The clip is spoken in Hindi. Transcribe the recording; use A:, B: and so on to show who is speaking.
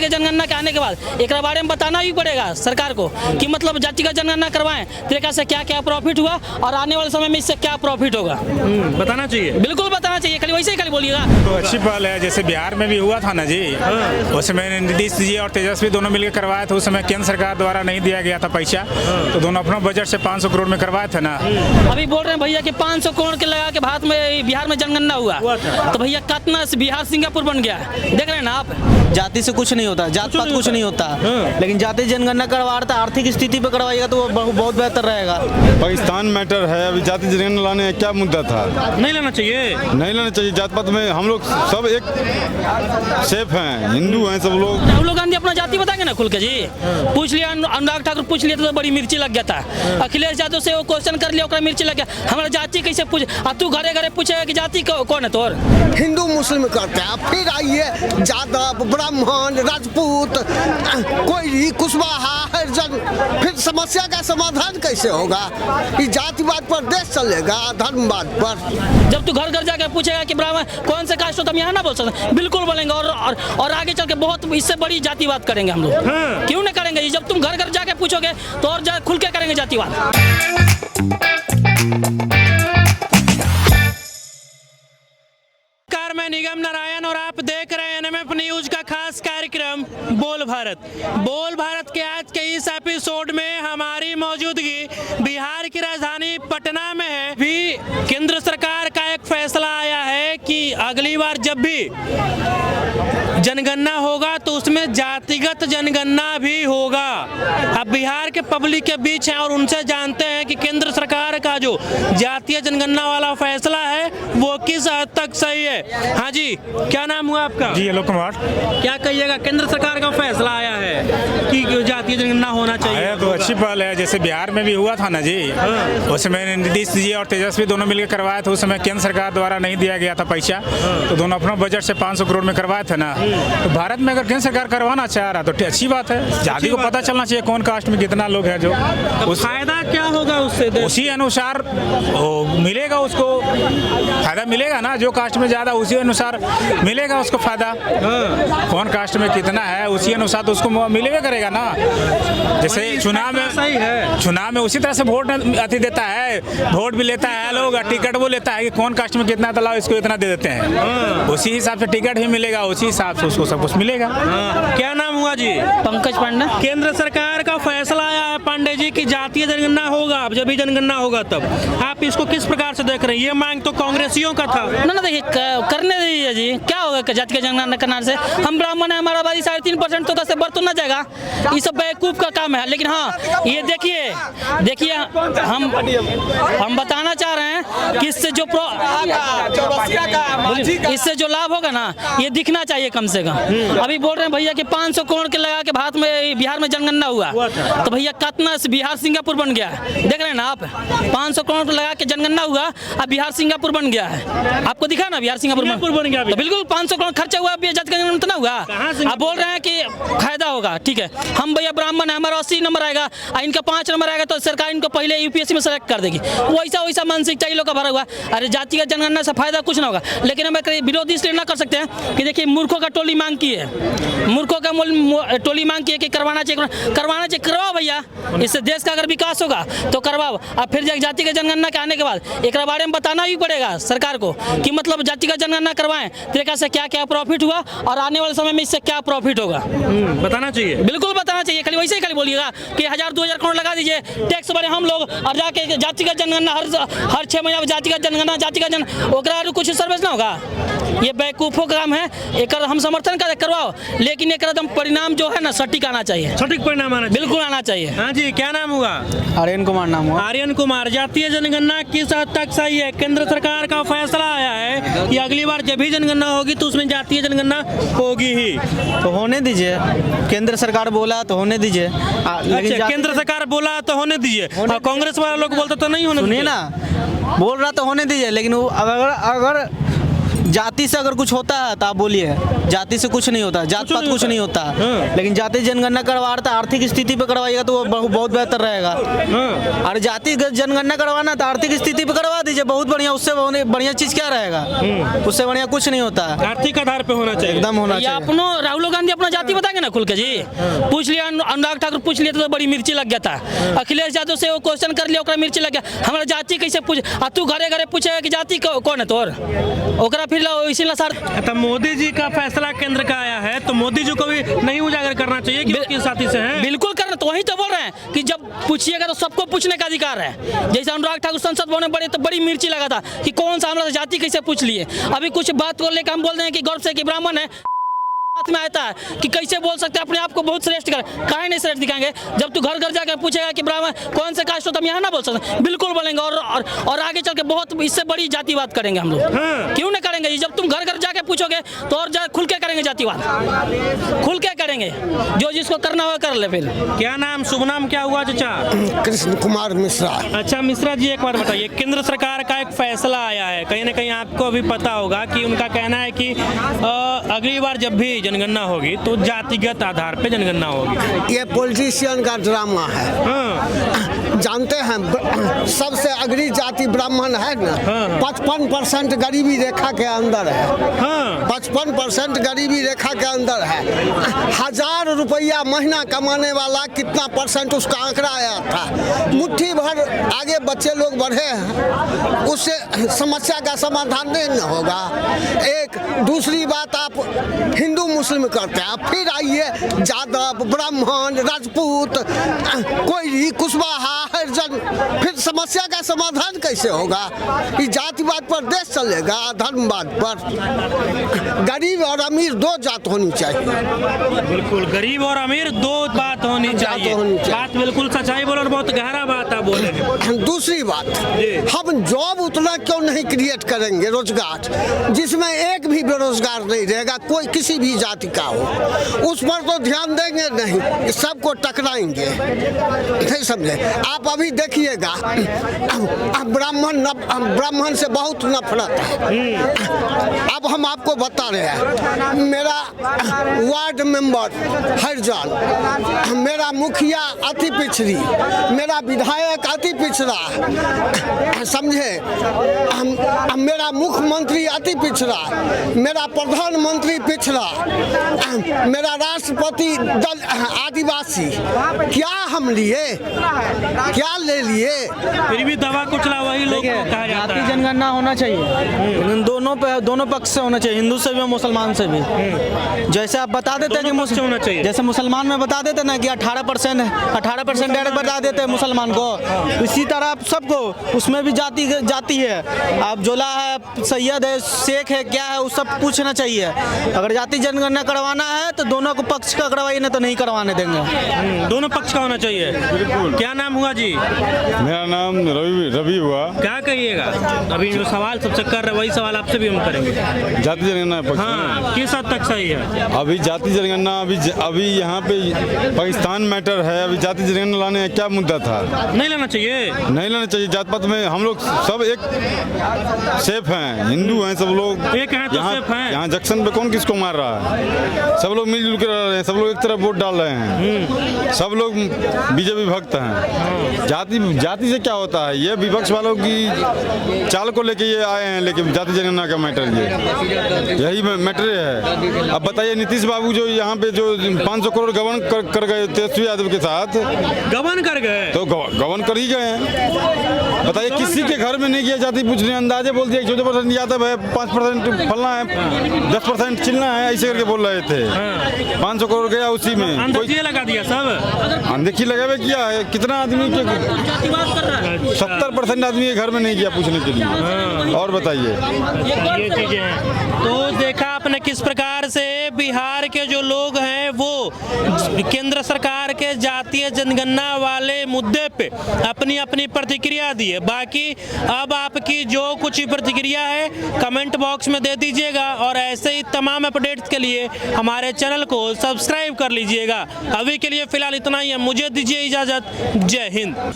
A: के जनगणना के आने के बाद एक बारे में बताना भी पड़ेगा सरकार को कि मतलब जातिगत जनगणना करवाएं, तरीका से क्या क्या प्रॉफिट हुआ और आने वाले समय में इससे क्या प्रॉफिट होगा
B: बताना चाहिए।
A: बिल्कुल बताना चाहिए, खाली वैसे ही खाली बोलिएगा।
C: तो अच्छी पहल है, जैसे बिहार में भी हुआ था ना जी, उस समय नीतीश जी और तेजस्वी दोनों मिलकर करवाया था। उस समय केंद्र सरकार द्वारा नहीं दिया गया था पैसा, तो दोनों अपना बजट से 500 करोड़ में करवाए थे ना।
A: अभी बोल रहे हैं भैया कि 500 करोड़ के लगा के भारत में बिहार में जनगणना हुआ, तो भैया कितना बिहार सिंगापुर बन गया, देख रहे हैं ना आप।
D: जाति से कुछ नहीं होता, जात पात कुछ नहीं होता, लेकिन जाति जनगणना करवा रहा था, आर्थिक स्थिति पे करवाएगा तो वो बहुत बेहतर रहेगा।
E: पाकिस्तान मैटर है, अभी जाति जनगणना लाने का क्या मुद्दा था?
B: नहीं लाना चाहिए,
E: नहीं लाना चाहिए। जात पात में हम लोग सब एक सेफ हैं, हिंदू हैं सब लोग।
A: राहुल गांधी अपना जाति बताएंगे ना खुल के जी, पूछ लिया अनुराग ठाकुर पूछ लिया तो बड़ी मिर्ची लग गया था। अखिलेश यादव से वो क्वेश्चन कर लिया, मिर्ची लग गया। हमारा जाति कैसे पूछ, तू घरे घरे पूछेगा कि जाति कौन है तोर?
F: हिंदू मुस्लिम करते हैं, फिर आइए यादव, ब्राह्मण, राजपूत, कोई कुशवाहा, हरिजन, फिर समस्या का समाधान कैसे होगा? इस जातिवाद पर देश चलेगा, धर्मवाद पर।
A: जब तू घर घर जाकर पूछेगा कि ब्राह्मण कौन से कास्ट हो, तो हम यहाँ ना बोल सकते, बिल्कुल बोलेंगे और आगे चल के बहुत इससे बड़ी जातिवाद करेंगे हम लोग। क्यों नहीं करेंगे? जब तुम घर घर जाके पूछोगे तो और खुल के करेंगे जातिवाद।
B: मैं निगम नारायण और आप देख रहे हैं एनएमएफ न्यूज का खास कार्यक्रम बोल भारत। बोल भारत के आज के इस एपिसोड में हमारी मौजूदगी बिहार की राजधानी पटना में है। भी केंद्र सरकार का एक फैसला आया है कि अगली बार जब भी जनगणना होगा तो उसमें जातिगत जनगणना भी होगा। अब बिहार के पब्लिक के बीच हैं और उनसे जानते हैं कि केंद्र सरकार का जो जातीय जनगणना वाला फैसला है वो किस हद तक सही है। हाँ जी, क्या नाम हुआ आपका?
C: जी आलोक कुमार।
B: क्या कहिएगा, केंद्र सरकार का फैसला आया है कि जातीय जनगणना होना चाहिए,
C: तो अच्छी पहल है, जैसे बिहार में भी हुआ था ना जी, उस समय नीतीश जी और तेजस्वी दोनों मिलकर करवाए थे। उस समय केंद्र सरकार द्वारा नहीं दिया गया था पैसा, तो दोनों अपना बजट से 500 करोड़ में करवाए थे ना। तो भारत में अगर केंद्र सरकार करवाना चाह रहा तो अच्छी बात है, जाति को पता चलना चाहिए कौन कास्ट में कितना लोग है। जो
B: फायदा क्या होगा उससे?
C: उसी अनुसार मिलेगा, उसको फायदा मिलेगा ना। जो कास्ट में ज्यादा उसी अनुसार मिलेगा उसको फायदा। कौन कास्ट में कितना है उसी अनुसार तो उसको मिलेगा करेगा ना। जैसे चुनाव में
B: सही है,
C: चुनाव में उसी तरह से वोट अति देता है, वोट भी लेता है लोग, टिकट वो लेता है कि कौन कास्ट में कितना तलाव इसको इतना दे देते हैं। उसी हिसाब से टिकट ही मिलेगा, उसी हिसाब से उसको सब कुछ मिलेगा।
B: क्या नाम हुआ जी?
A: पंकज पांडे।
B: केंद्र सरकार का फैसला आया है पांडे जी की जातीय जनगणना होगा, अब जब भी जनगणना होगा तब आप इसको किस प्रकार से देख रहे हैं? ये मांग तो कांग्रेसियों का था
A: ना। देखिए करने दीजिए जी, क्या होगा जाति का जनगणना करने से? हम ब्राह्मण है, हमारा आबादी 3.5% तो 10 से बढ़ तो ना जाएगा। ये सब बेवकूफ का काम है। लेकिन हाँ ये देखिए हम बताना चाह रहे हैं कि इससे जो लाभ होगा ना ये दिखना चाहिए कम से कम। अभी बोल रहे हैं भैया कि 500 करोड़ के लगा के भारत में बिहार में जनगणना हुआ, तो भैया कितना बिहार सिंगापुर बन गया है, देख रहे हैं ना आप। 500 करोड़ लगा के जनगणना हुआ, अब बिहार सिंगापुर बन गया है। आपको दिखा ना बिहार सिंगापुर बन गया, तो बिल्कुल 500 करोड़ खर्चा हुआ, जाति का जनगणना हुआ। आप बोल रहे हैं कि फायदा होगा, ठीक है। हम भैया ब्राह्मण है, हमारा 80 नंबर आएगा, इनका 5 नंबर आएगा, तो सरकार इनको पहले यूपीएससी में सेलेक्ट कर देगी। वैसा मानसिकता लोग का भरा हुआ। अरे जातिगत जनगणना से फायदा कुछ ना होगा। लेकिन हम विरोधी इसलिए ना कर सकते हैं कि देखिए मूर्खों का टोली मांग की है, मूर्खों का टोली मांग की है कि करवाना चाहिए, करवाओ भैया। इससे देश का अगर विकास होगा तो करवाओ। अब फिर जाति का जनगणना के आने के बाद एक बारे में बताना भी पड़ेगा सरकार को कि मतलब जाति का जनगणना करवाएं, तरीका से क्या क्या प्रॉफिट हुआ और आने वाले समय में इससे क्या प्रॉफिट होगा
B: बताना चाहिए,
A: बिल्कुल बताना चाहिए। खाली वैसे ही खाली बोलिएगा कि 1000-2000 करोड़ लगा दीजिए, टैक्स भरे हम लोग और जाके जातिगत जनगणना हर 6 महीना जातिगत जनगणना ओकरा कुछ सर्विस ना होगा। ये बेवकूफों का काम है, एक हम समर्थन करवाओ, लेकिन एक एकदम परिणाम जो है ना सटीक आना चाहिए,
B: सटीक परिणाम आना चाहिए,
A: बिल्कुल आना चाहिए।
B: हाँ जी, क्या नाम हुआ?
D: आर्यन कुमार नाम हुआ।
B: आर्यन कुमार, जातीय जनगणना किस हद तक सही है? केंद्र सरकार का फैसला आया है कि अगली बार जब भी जनगणना होगी तो उसमें जातीय जनगणना होगी ही,
D: तो होने दीजिए। केंद्र सरकार बोला तो होने दीजिए।
B: अच्छा, केंद्र सरकार बोला तो होने दीजिए, कांग्रेस वाले लोग बोलते तो नहीं होने
D: सुनिए ना, बोल रहा तो होने दीजिए, लेकिन अगर जाति से अगर कुछ होता है तो आप बोलिए, जाति से कुछ नहीं होता, जात पात कुछ नहीं होता, लेकिन जाति जनगणना करवा रहा था, आर्थिक स्थिति पे करवाइएगा तो वो बहुत बेहतर रहेगा। और जाति जनगणना करवाना तो आर्थिक स्थिति पे करवा दीजिए, बहुत बढ़िया। उससे बढ़िया चीज क्या रहेगा? उससे बढ़िया कुछ नहीं होता,
B: आर्थिक आधार पे होना चाहिए,
D: एकदम होना चाहिए।
A: राहुल गांधी अपना जाति बताएंगे ना खुल के जी, पूछ लिया अनुराग ठाकुर पूछ लिया तो बड़ी मिर्ची लग गया था। अखिलेश यादव से वो क्वेश्चन कर लिया, ओकरा मिर्ची लग गया। हमारा जाति कैसे पूछ, आ तू घरे घरे पूछेगा कि जाति कौन है तोर, ओकरा फिर इसी सर।
B: तो मोदी जी का फैसला केंद्र का आया है, तो मोदी जी को भी नहीं उजागर करना चाहिए कि उसके साथी से हैं।
A: बिल्कुल करना, तो वही तो बोल रहे हैं कि जब पूछिएगा तो सबको पूछने का अधिकार है। जैसे अनुराग ठाकुर संसद भवन में बड़े तो बड़ी मिर्ची लगा था कि कौन सा हमारा जाति कैसे पूछ लिए। अभी कुछ बात को लेकर हम बोल रहे हैं कि गर्व से कि ब्राह्मण है, हाथ में आता है कि कैसे बोल सकते हैं अपने आप को बहुत श्रेष्ठ कर, काहे नहीं श्रेष्ठ दिखाएंगे। जब तू घर घर जाकर पूछेगा कि ब्राह्मण कौन से कास्ट हो, तो हम यहाँ ना बोल सकते, बिल्कुल बोलेंगे। और आगे चल के बहुत इससे बड़ी जातिवाद करेंगे हम लोग। क्यों ना करेंगे, जब तुम घर घर जाके पूछोगे तो और खुल के करेंगे जातिवाद, खुल के करेंगे, जो जिसको करना होगा कर ले। फिर
B: क्या नाम, शुभ नाम क्या हुआ चाचा?
F: कृष्ण कुमार मिश्रा।
B: अच्छा मिश्रा जी, एक बार बताइए, केंद्र सरकार का एक फैसला आया है, कहीं ना कहीं आपको भी पता होगा कि उनका कहना है कि अगली बार जब भी जनगणना होगी तो जातिगत आधार पे जनगणना होगी।
F: ये पॉलिटिशियन का ड्रामा है। जानते हैं सबसे अग्रणी जाति ब्राह्मण है ना, 55% गरीबी रेखा के अंदर है। 55% गरीबी रेखा के अंदर है। 1000 रुपया महीना कमाने वाला कितना परसेंट उसका आंकड़ा आया था। मुट्ठी भर आगे बच्चे लोग बढ़े हैं, उससे समस्या का समाधान नहीं होगा। एक दूसरी बात, आप हिंदू मुस्लिम करते हैं, फिर आइए यादव, ब्राह्मण, राजपूत, कोई कुशवाहा, हरिजन, फिर समस्या का समाधान कैसे होगा? इस जातिवाद पर देश चलेगा, धर्मवाद पर। गरीब और अमीर दो जात होनी चाहिए।
B: बिल्कुल, गरीब और अमीर दो बात होनी चाहिए। बात बिल्कुल सच्चाई बोल, और बहुत गहरा बात आप बोले।
F: दूसरी बात, हम जॉब उतना क्यों नहीं क्रिएट करेंगे, रोजगार, जिसमें एक भी बेरोजगार नहीं रहेगा, कोई किसी भी जाति का हो, उस पर तो ध्यान देंगे नहीं, सबको टकराएंगे। नहीं समझे? आप अभी देखिएगा, ब्राह्मण से बहुत नफरत है। अब हम आपको बता रहे हैं, मेरा वार्ड मेंबर हरिजन, मेरा मुखिया अति पिछड़ी, मेरा विधायक अति पिछड़ा, समझे, मेरा मुख्यमंत्री अति पिछड़ा, मेरा प्रधानमंत्री पिछड़ा, मेरा राष्ट्रपति दल आदिवासी। क्या हम लिए, क्या ले लिए?
B: फिर भी दवा कुचला वही लोग कहा जाता
D: जाति
B: है।
D: जनगणना होना चाहिए, लेकिन दोनों पक्ष से होना चाहिए, हिंदू से भी और मुसलमान से भी। जैसे आप बता देते हैं कि
B: दोनों पक्ष से होना चाहिए।
D: जैसे मुसलमान में बता देते ना कि 18% डायरेक्ट बता देते हैं मुसलमान को, इसी तरह आप सबको उसमें भी जाति है। आप जोला है, सैयद है, शेख है, क्या है, वो सब पूछना चाहिए। अगर जाति जनगणना करवाना है तो दोनों को पक्ष का करवाइए, नहीं तो नहीं करवाने देंगे।
B: दोनों पक्ष का होना चाहिए। क्या नाम हुआ जी?
E: मेरा नाम रवि हुआ।
B: क्या कहिएगा? अभी जो सवाल सबसे कर रहे वही सवाल आपसे भी हम करेंगे।
E: जाति जनगणना पक्ष में?
B: हाँ, किस हद तक सही है?
E: अभी जाति जनगणना अभी यहाँ पे पाकिस्तान मैटर है, अभी जाति जनगणना लाने का क्या मुद्दा था?
B: नहीं लाना चाहिए,
E: नहीं लाना चाहिए। जात पात में हम लोग सब एक सेफ हैं, हिंदू हैं सब लोग।
B: एक हैं तो सेफ हैं।
E: यहाँ जंक्शन पे कौन किसको मार रहा है? सब लोग मिलजुल कर रह रहे हैं, सब लोग एक तरफ वोट डाल रहे हैं, सब लोग बीजेपी भक्त हैं। जाति से क्या होता है? ये विपक्ष वालों की चाल को लेके ये आए हैं, लेकिन जाति जनगणना का मैटर यही मैटर है। अब बताइए, नीतीश बाबू जो यहाँ पे जो 500 करोड़ गबन कर गए तेजस्वी यादव के साथ,
B: गबन कर गए
E: तो गबन कर ही गए हैं। बताइए, किसी के घर में नहीं किया जाति पूछने, अंदाजे बोल दिया 14% यादव है, 5% फलना है, 10% चिलना है, ऐसे करके बोल रहे थे। 500 करोड़ गया उसी में,
B: अंदाजे लगा दिया सब।
E: अनदेखी लगावे किया है। कितना आदमी के 70% आदमी के घर में नहीं किया पूछने के लिए। और बताइए,
B: ये चीजें हैं। तो देखा आपने किस प्रकार से बिहार के जो लोग हैं वो केंद्र सरकार के जातीय जनगणना वाले मुद्दे पे अपनी अपनी प्रतिक्रिया दी है। बाकी अब आपकी जो कुछ प्रतिक्रिया है कमेंट बॉक्स में दे दीजिएगा, और ऐसे ही तमाम अपडेट्स के लिए हमारे चैनल को सब्सक्राइब कर लीजिएगा। अभी के लिए फिलहाल इतना ही है, मुझे दीजिए इजाजत। जय हिंद।